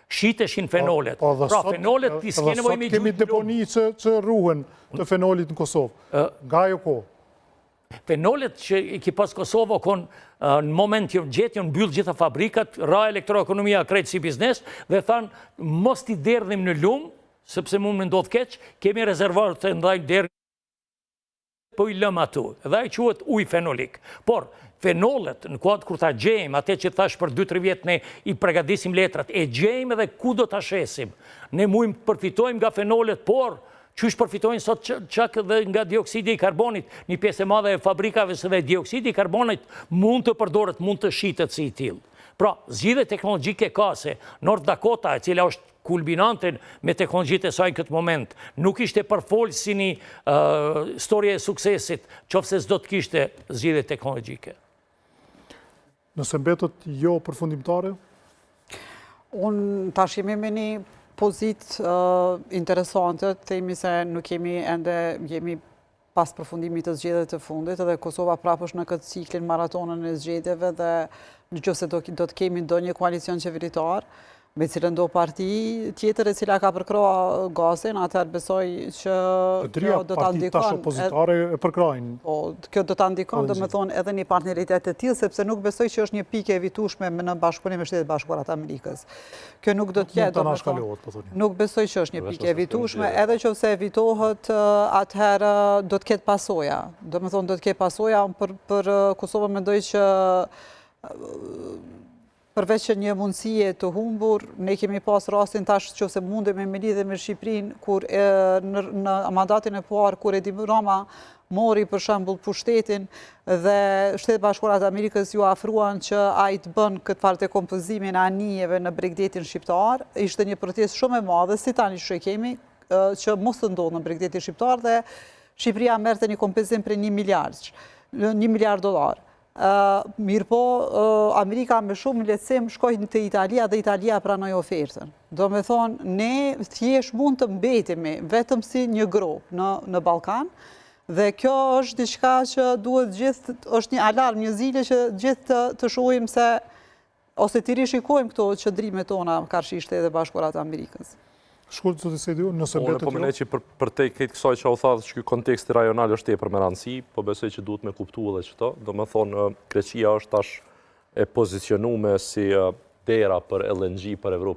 shiteshin fenolet. Pra, fenolet t'i s'ke nevoj me kemi deponi që ruhen të fenolit në Kosovë. Nga jo ko? Fenolet që i ki pas Kosovë në moment që gjetë mbyllë gjitha fabrikat, ra elektroekonomia krejtë si biznes, dhe thanë, mos t'i derdhim në lumë, sepse mund me ndodhë keq, kemi rezervar të ndaj derdhim, po i lëm atu. Dhe i quhet uj fenolik. Por, fenolet, në kuatë kur ta gjejmë, atë që thash për 2-3 vjetë ne i pregadisim letrat, e gjejmë edhe ku do ta shesim. Ne mujmë përfitojmë nga fenolet, por qysh përfitojnë sot çak dhe nga dioksidi i karbonit, një pjesë e madhe e fabrikave se dhe dioksidi i karbonit mund të përdoret, mund të shitet si i tillë. Pra, zgjidhje teknologjike ka se North Dakota, e cila është kulminante me teknologjitë e saj në këtë moment, nuk ishte përfolë si një storje e suksesit, qofse s'do të kishte zgjidhje teknologjike. Nëse mbetët jo përfundimtare? Unë tash jemi me një pozitë interesante, themi se nuk jemi pas përfundimit të zgjedhjeve të fundit, edhe Kosova prapë është në këtë ciklin maratonën e zgjedhjeve dhe nëse do të kemi ndonjë koalicion qeveritar, me cilën do parti tjetër e cila ka përkroa gazin, atëherë besoj që kjo do ta ndikon. Tash opozitare e përkrojnë. Po, kjo do ta ndikon, domethënë edhe një partneritet të tillë, sepse nuk besoj që është një pikë e evitueshme në bashkëpunim me Shtetet Bashkuara të Amerikës. Kjo nuk do të jetë, nuk besoj që është një pikë e evitueshme, edhe nëse evitohet, atëherë do të ketë pasoja. Domethënë do të ketë pasoja për Kosovën, mendoj që përveç që një mundësie të humbur, ne kemi pas rastin tash që se mundemi me lidhe me Shqipërinë, kur në mandatin e parë, kur Edi Rama mori për shembull pushtetin dhe Shtetet Bashkuara të Amerikës ju afruan që ai të bën këtë farë të kompozimin e anijeve në Bregdetin shqiptar, ishte një protestë shumë e madhe, si tani që kemi, që mos të ndodhë në Bregdetin shqiptar dhe Shqipëria merrte një kompozim për $1 miliard. Mirë po, Amerika me shumë lehtësim shkoj të Italia dhe Italia pranoi ofertën. Do me thonë, ne thjesht mund të mbetemi vetëm si një grop në Ballkan, dhe kjo është diçka që duhet gjithë, është një alarm, një zile që gjithë të shohim se, ose të rishikojmë këto qëndrimet tona karshi Shtetet Bashkuara të Amerikës. Shkurt, zotë Sejdiu, nëse betët jo? Unë po mendoj që për te këtë kësaj që u thash që ky konteksti rajonal është tepër me rëndësi, po besoj që duhet me kuptu edhe çto. Domethënë Greqia është tash e pozicionuar si dera për LNG për Evropën.